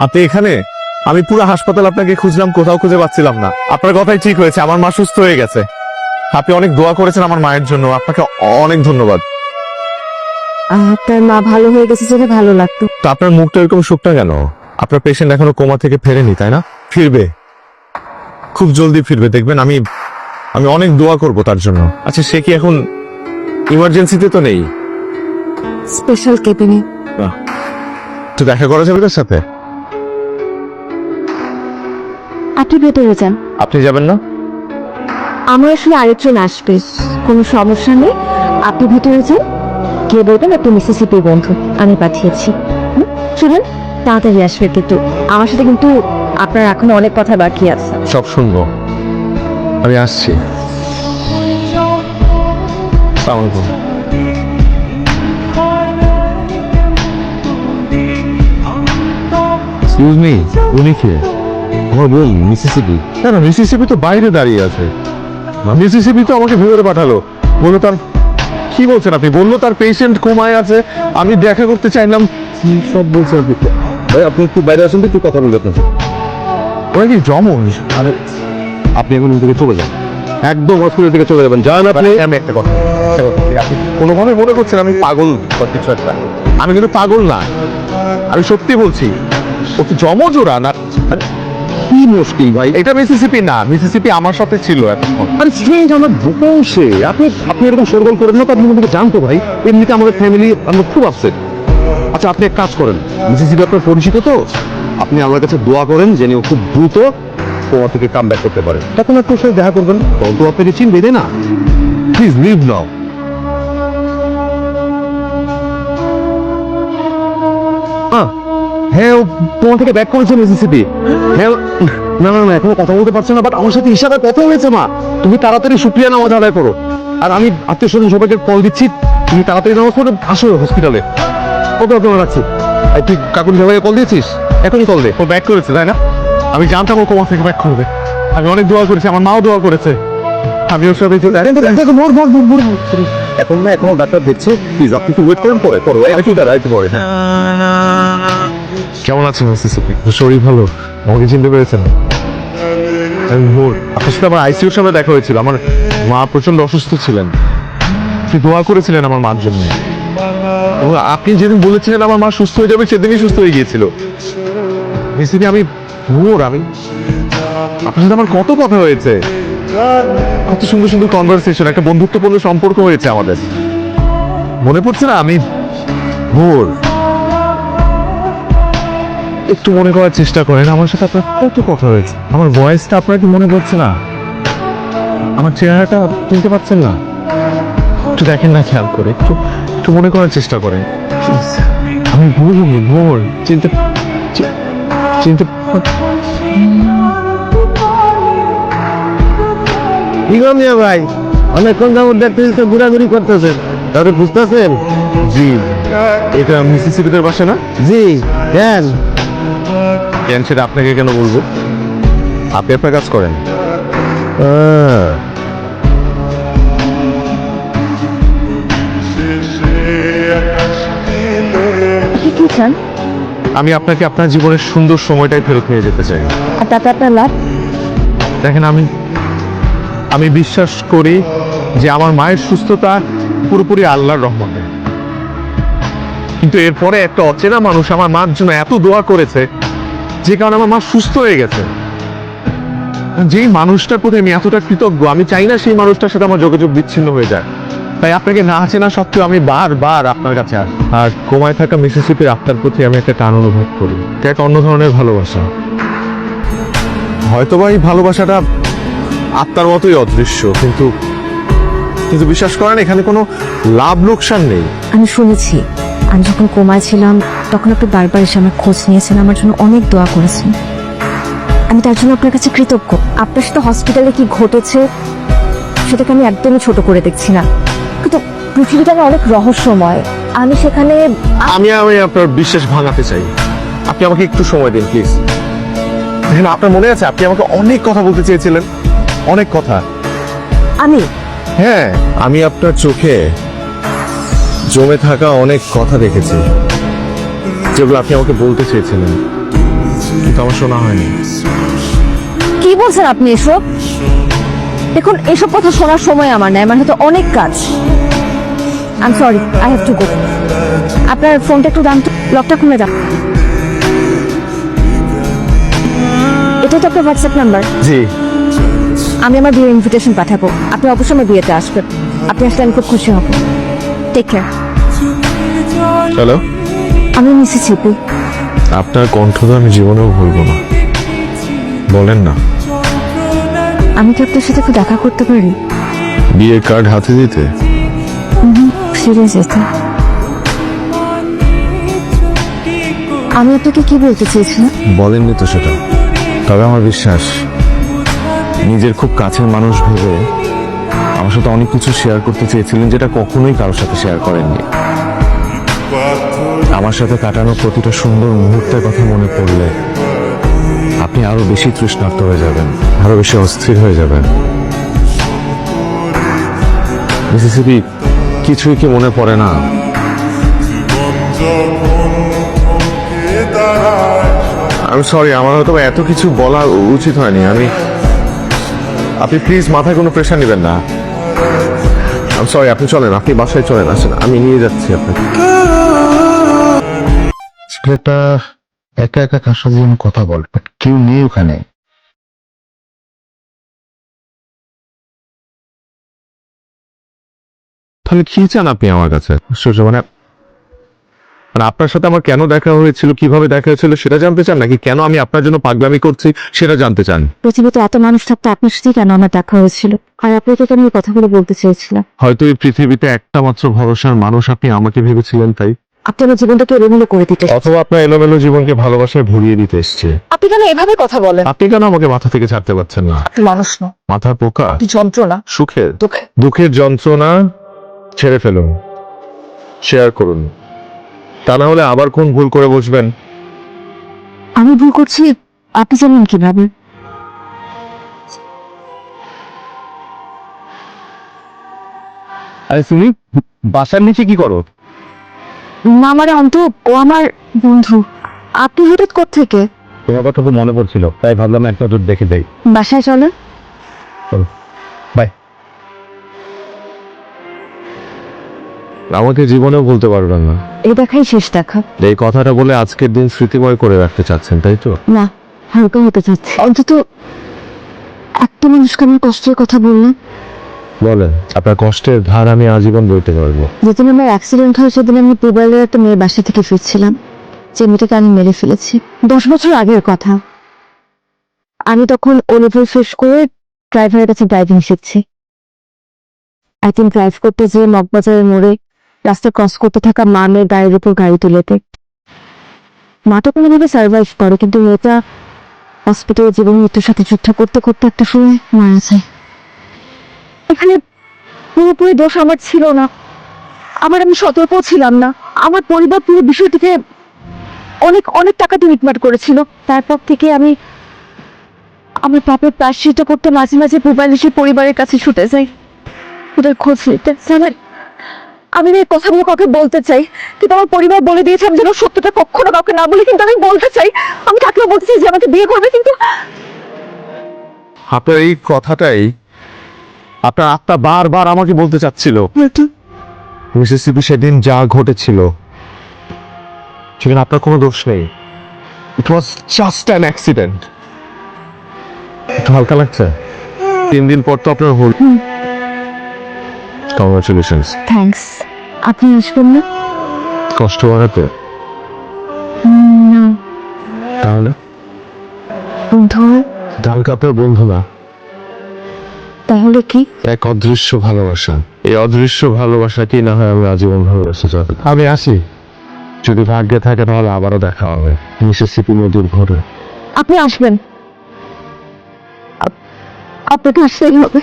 আপনি এখানে? আমি পুরো হাসপাতাল আপনাকে খুঁজলাম, কোথাও খুঁজে পাচ্ছিলাম না। আপনার কথাই ঠিক হয়েছে, আমার মা সুস্থ হয়ে গেছে। আপনি অনেক দোয়া করেছেন আমার মায়ের জন্য, আপনাকে অনেক ধন্যবাদ। আপনার মা ভালো হয়ে গেছে জেনে ভালো লাগতো। তো আপনার মুখটা এরকম শুকনা কেন? আপনার পেশেন্ট এখনো কোমা থেকে ফেরেনি, তাই না? ফিরবে, খুব জলদি ফিরবে, দেখবেন। আমি আমি অনেক দোয়া করব তার জন্য। আচ্ছা, সে কি এখন ইমার্জেন্সিতে তো নেই? স্পেশাল কেবিনে। তো দেখা করা যাবে তার সাথে? আপনি ভেতরে যান। আপনি যাবেন না? আমার আসলে আরেকজন আসবে, কোনো সমস্যা নেই, আপনি ভেতরে যান। কে বলবেন আপনি মিসিসিপির বন্ধু, আমি পাঠিয়েছি। শুনুন, তাড়াতাড়ি আসবে কিন্তু। আমার সাথে কিন্তু আপনার এখনো অনেক কথা বাকি আছে। সব শুনবো, আমি আসছি। আসসালামু আলাইকুম। এক্সকিউজ মি, উনি কে? আমার বোন মিসিসিপি। না, মিসিসিপি তো বাইরে দাঁড়িয়ে আছে। মিসিসিপি তো আমাকে ভেতরে পাঠালো, বললো তার, কি বলছেন আপনি? বললো তার পেশেন্ট কোমায় আছে, আমি দেখা করতে চাইলাম। সব বলছেন আপনি। ভাই আপনি একটু বাইরে আসুন তো, একটু কথা বলবো আপনার সাথে। ওরা কি জমজ? আরে আপনি এখন এখান থেকে চলে যান, একদম হসপিটাল থেকে চলে যাবেন। যান আপনি। আমি একটা কথা, আপনি কোনোভাবে মনে করছেন আমি পাগল বা কিছু একটা? আমি কিন্তু পাগল না, আমি সত্যি বলছি। ও কি জমজ ওরা না? কি মুশকিল ভাই? এটা মিসিসিপি না, মিসিসিপি আমার সাথে ছিল এতক্ষণ। আরে স্ট্রেঞ্জ, আমার বসে আপনি আপনি এরকম সরগোল করেন না তো, আপনি আমাকে জানতো ভাই। এমনিতে আমাদের ফ্যামিলি, আমরা খুব আপসেট। আচ্ছা আপনি এক কাজ করেন, মিসিসিপি আপনার পরিচিত তো, আপনি আমার কাছে দোয়া করেন যেন ও খুব দ্রুত কোমা থেকে কাম ব্যাক করতে পারে। তখন একটু ওর সাথে দেখা করবেন, তখন তো আপনাকে চিনবে, তাই না? প্লিজ লিভ নাও। হ্যাঁ, ও তোমার থেকে ব্যাক করেছে মিসিসিপি। হ্যাঁ, না না না, এখনো কথা বলতে পারছে না, বাট আমার সাথে ইশারায় কথা হয়েছে। মা, তুমি তাড়াতাড়ি শুক্রিয়া নামাজ আদায় করো। আর আমি আত্মীয় স্বজন সবাইকে কল দিচ্ছি, তুমি তাড়াতাড়ি নামাজ পড়ে আসো হসপিটালে। ওকে ওকে, রাখছি। আর তুই কাকুন সবাইকে কল দিয়েছিস? এখনই কল দে। ও ব্যাক করেছে, তাই না? আমি জানতাম ও কোমা থেকে ব্যাক করবে। আমি অনেক দোয়া করেছি, আমার মাও দোয়া করেছে। আমি ওর সাথে চলে এখন না, এখনো ডাক্তার দেখছে। প্লিজ আপনি একটু ওয়েট করেন, পরে করো একটু দাঁড়া, একটু পরে। হ্যাঁ, কেমন আছেন মিসিসিপি? শরীর ভালো? আমাকে চিনতে পেরেছেন? আমি ভোর, আপনার সাথে আমার আইসিইউর সামনে দেখা হয়েছিল। আমার মা প্রচন্ড অসুস্থ ছিলেন, আপনি দোয়া করেছিলেন আমার মার জন্য। এবং আপনি যেদিন বলেছিলেন আমার মা সুস্থ হয়ে যাবে, সেদিনই সুস্থ হয়ে গিয়েছিল। মিসিসিপি, আমি ভোর, আমি আপনার সাথে আমার কত কথা হয়েছে, কত সুন্দর সুন্দর কনভারসেশন, একটা বন্ধুত্বপূর্ণ সম্পর্ক হয়েছে আমাদের। মনে পড়ছে না? আমি ভোর, একটু মনে করার চেষ্টা করেন, আমার সাথে আপনার কত কথা হয়েছে। আমার ভয়েসটা আপনার কি মনে পড়ছে না? আমার চেহারাটা চিনতে পারছেন না? একটু দেখেন না খেয়াল করে, একটু একটু মনে করার চেষ্টা করেন। আমি ভোর চিনতে চিনতে কি গো মিয়া ভাই, অনেকক্ষণ যাবত দেখতেছি ঘোরাঘুরি করতেছেন, তাহলে বুঝতেছেন? জি, এটা মিসিসিপিদের বাসা না? জি। কেন? কেন সেটা আপনাকে কেন বলবো? আপনি আপনার কাজ করেন। কি কি চান? আমি আপনাকে আপনার জীবনের সুন্দর সময়টাই ফেরত নিয়ে যেতে চাই। আর তাতে আপনার লাভ? দেখেন, আমি বিশ্বাস করি যে আমার মায়ের সুস্থতা পুরোপুরি আল্লাহর রহমতে। কিন্তু এরপরে একটা অচেনা মানুষ আমার মার জন্য এত দোয়া করেছে, যে কারণে আমার মা সুস্থ হয়ে গেছে। যেই মানুষটার প্রতি আমি এতটা কৃতজ্ঞ, আমি চাই না সেই মানুষটার সাথে আমার যোগাযোগ বিচ্ছিন্ন হয়ে যায়। তাই আপনাকে না চেনা সত্ত্বেও আমি বারবার আপনার কাছে আসি। আর কোমায় থাকা মিসিসিপির আপনার প্রতি আমি একটা টান অনুভব করি। এটা এক অন্য ধরনের ভালোবাসা। হয়তোবা এই ভালোবাসাটা আত্মার মতোই অদৃশ্য, কিন্তু কিন্তু বিশ্বাস করেন, এখানে কোনো লাভ লোকসান নেই। আমি শুনেছি, আমি যখন কোমায় ছিলাম তখন আপনি বারবার এসে আমার খোঁজ নিয়েছেন, আমার জন্য অনেক দোয়া করেছেন। আমি তার জন্য আপনার কাছে কৃতজ্ঞ। আপনার সাথে হসপিটালে কি ঘটেছে সেটাকে আমি একদমই ছোট করে দেখছি না, কিন্তু পৃথিবীটা না অনেক রহস্যময়। আমি সেখানে আমি আপনার বিশ্বাস ভাঙাতে চাই। আপনি আমাকে একটু সময় দিন প্লিজ। দেখেন, আপনার মনে আছে আপনি আমাকে অনেক কথা বলতে চেয়েছিলেন, অনেক কথা। আমি হ্যাঁ, আমি আপনার চোখে জমে থাকা অনেক কথা দেখেছি, যেগুলো আপনি আমাকে বলতে চেয়েছিলেন। কিন্তু আমার শোনা হয়নি। কি বলছেন আপনি এসব? দেখুন, এসব কথা শোনার সময় আমার নাই, আমার হয়তো অনেক কাজ। I am sorry, I have to go. আপনার ফোনটা একটু দাম তো, লকটা খুলে যান। এটা তো আপনার হোয়াটসঅ্যাপ নাম্বার? জি। আমি আমার বিয়ের ইনভিটেশন পাঠাবো, আপনি অবশ্যই আমার বিয়েতে আসবেন। আপনি আসলে আমি খুব খুশি হব। Take care. হ্যালো। আমি মিসেস চিপি। আপনার কণ্ঠ তো আমি জীবনেও ভুলবো না, বলেন না। আমি কি আপনার সাথে একটু দেখা করতে পারি? বিয়ের কার্ড হাতে দিতে? সিরিয়াস যেতে। আমি আপনাকে কি বলতে চেয়েছিলাম? বলেননি তো সেটা। তবে আমার বিশ্বাস, নিজের খুব কাছের মানুষ ভেবে আমার সাথে অনেক কিছু শেয়ার করতে চেয়েছিলেন, যেটা কখনোই কারোর সাথে শেয়ার করেননি। আমার সাথে কাটানো প্রতিটা সুন্দর মুহূর্তের কথা মনে পড়লে আপনি আরো বেশি তৃষ্ণার্ত হয়ে যাবেন, আরো বেশি অস্থির হয়ে যাবেন। মিসিসিপি, কিছুই কি মনে পড়ে না? আমি সরি, আমার হয়তো এত কিছু বলা উচিত হয়নি। আপনি প্লিজ মাথায় কোনো প্রেশার নেবেন না। আমি সরি, আপনি চলেন, আপনি বাসায় চলেন, আসেন, আমি নিয়ে যাচ্ছি আপনাকে। ছেলেটা একা একা কার সাথে যেন কথা বলে, বাট কেউ নেই ওখানে। তাহলে কি চান আপনি আমার কাছে? আশ্চর্য, মানে আপনার সাথে আমার কেন দেখা হয়েছিল, কিভাবে দেখা হয়েছিল সেটা জানতে চান, নাকি কেন আমি আপনার জন্য পাগলামি করছি সেটা জানতে চান? পৃথিবীতে এত মানুষ থাকতে আপনার সাথেই কেন আমার দেখা হয়েছিল? আর আপনাকে তো আমি এই কথাগুলো বলতে চেয়েছিলাম। হয়তো এই পৃথিবীতে একটা মাত্র ভরসার মানুষ আপনি আমাকে ভেবেছিলেন, তাই। আপনি আমার জীবনটাকে এলোমেলো করে দিতে। অথবা আপনার এলোমেলো জীবনকে ভালোবাসায় ভরিয়ে দিতে এসছে। আপনি কেন এভাবে কথা বলেন? আপনি কেন আমাকে মাথা থেকে ছাড়তে পারছেন না? মানুষ না, মাথার পোকা। যন্ত্রণা, সুখের দুঃখে। দুঃখের যন্ত্রণা ছেড়ে ফেলুন, শেয়ার করুন। তা না হলে আবার কোন ভুল করে বসবেন। আমি ভুল করছি আপনি জানেন কিভাবে? আরে তুমি বাসার নিচে কি করো? না মানে অন্ত, ও আমার বন্ধু। আপনি হঠাৎ কোত্থেকে? তোমার কথা তো মনে পড়ছিল, তাই ভাবলাম একটা দূর দেখে দেই। বাসায় চলেন। চলো, বাই। আমাকে জীবনেও বলতে পারবেন না। এই দেখাই শেষ দেখা। এই কথাটা বলে আজকের দিন স্মৃতিময় করে রাখতে চাচ্ছেন, তাই তো? না, হালকা হতে চাচ্ছি। অন্তত একটা মানুষকে আমার কষ্টের কথা বললেন। বলেন, আপনার কষ্টের ধার আমি আজীবন বইতে পারবো। যেদিন আমার অ্যাক্সিডেন্ট হয় সেদিন আমি পুবাইলের একটা মেয়ের বাসা থেকে ফিরছিলাম, যে মেয়েটাকে আমি মেরে ফেলেছি। 10 বছর আগের কথা। আমি তখন ও লেভেল শেষ করে ড্রাইভারের কাছে ড্রাইভিং শিখছি। একদিন ড্রাইভ করতে যেয়ে মগবাজারের মোড়ে রাস্তা ক্রস করতে থাকা মা মেয়ের গাড়ির উপর গাড়ি তুলে দেয়। মা তো কোনোভাবে সার্ভাইভ করে, কিন্তু মেয়েটা হসপিটালে জীবন মৃত্যুর সাথে যুদ্ধ করতে করতে একটা সময় মারা যায়। এখানে পুরোপুরি দোষ আমার ছিল না। আমি সতর্ক ছিলাম না। আমার পরিবার পুরো বিষয়টিকে অনেক অনেক টাকা দিয়ে মিটমাট করেছিল। তারপর থেকে আমি আমার পাপের প্রায়শ্চিত্ত করতে মাঝে মাঝে পুবাইলের পরিবারের কাছে ছুটে যাই, ওদের খোঁজ নিতে। আমি এই কথাগুলো কাউকে বলতে চাই, কিন্তু আমার পরিবার বলে দিয়েছে আমি যেন সত্যটা কখনো কাউকে না বলি। কিন্তু আমি বলতে চাই, আমি তাকেও বলতে চাই যে আমাকে বিয়ে করবে, কিন্তু আপনার এই কথাটাই আপনার আত্মা বারবার আমাকে বলতে চাচ্ছিল। মিসিসিপি, সেদিন যা ঘটেছিল সেখানে আপনার কোনো দোষ নেই। ইট ওয়াজ জাস্ট অ্যান অ্যাক্সিডেন্ট। একটু হালকা লাগছে? 3 দিন পর তো আপনার হল। কংগ্রাচুলেশনস। থ্যাঙ্কস। আপনি আসবেন না? কষ্ট বাড়াতে? না, তাহলে বন্ধু। তাহলে আপনার বন্ধু না, তাহলে কি? এক অদৃশ্য ভালোবাসা। এই অদৃশ্য ভালোবাসাকেই না হয় আমি আজীবন ভালোবাসতে চাই। আমি আসি, যদি ভাগ্যে থাকে তাহলে আবারও দেখা হবে মিসিসিপি নদীর ঘরে। আপনি আসবেন, আপনাকে আসতেই হবে।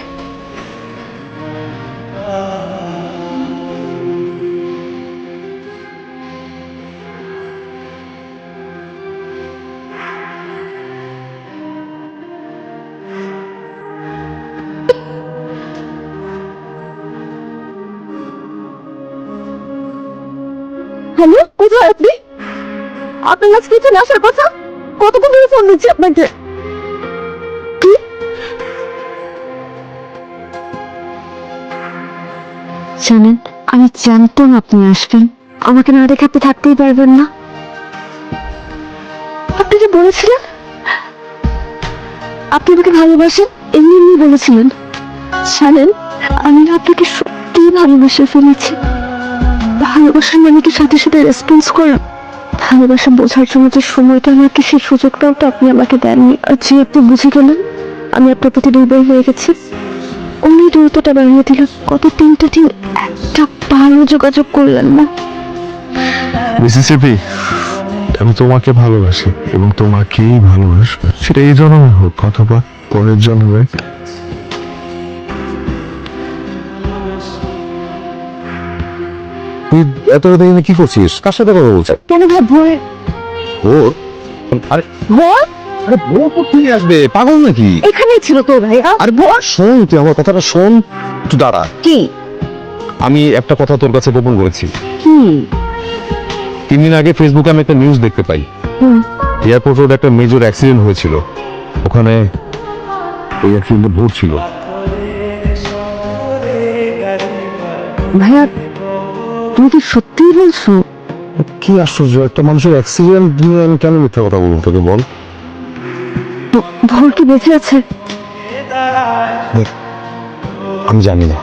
হ্যালো, কোথায় আপনি? আপনার কাছে কিছু আসার কথা? কতক্ষণ ধরে বলেছি আপনাকে। কি? জানেন, আমি জানতাম আপনি আসবেন। আমাকে না দেখে আপনি থাকতেই পারবেন না। আপনি যে বলেছিলেন আপনি আমাকে ভালোবাসেন, এমনি এমনি বলেছিলেন। জানেন, আমি না আপনাকে সত্যিই ভালোবেসে ফেলেছি। ভালোবাসার মানে কি সাথে সাথে রেসপন্স করা? ভালোবাসা বোঝার জন্য যে সময়টা আমাকে, সেই সুযোগটাও তো আপনি আমাকে দেননি। আর যে আপনি বুঝে গেলেন আমি আপনার প্রতি দুর্বল হয়ে গেছি, অমনি দূরত্বটা বাড়িয়ে দিল। কত 3টা দিন একটা ভালো যোগাযোগ করলেন না। মিসিসিপি, আমি তোমাকে ভালোবাসি এবং তোমাকেই ভালোবাসবো, সেটা এই জন্মে হোক অথবা পরের জন্মে। তুই এত রাতে এখানে কি করছিস? কার সাথে কথা বলছিস? কেন ভাই ভোর? ওর আরে ভোর আরে বউ কোথায় আসবে? পাগল নাকি? এখানেই ছিল তো ভাইয়া। আরে বল, শোন, তুই আমার কথাটা শোন, তুই দাঁড়া। কি? আমি একটা কথা তোর কাছে গোপন করেছি। কি? 3 দিন আগে ফেসবুকে আমি একটা নিউজ দেখতে পাই, এয়ারপোর্ট রোড একটা মেজর অ্যাক্সিডেন্ট হয়েছিল। ওখানে ওই অ্যাক্সিডেন্টে ভোর ছিল। ভাইয়া তুমি কি সত্যিই বলছো? কি আশ্চর্য, একটা মানুষের অ্যাক্সিডেন্ট নিয়ে আমি কেন মিথ্যা কথা বলবো তোকে, বল। ভোর কি বেঁচে আছে? আমি জানি না।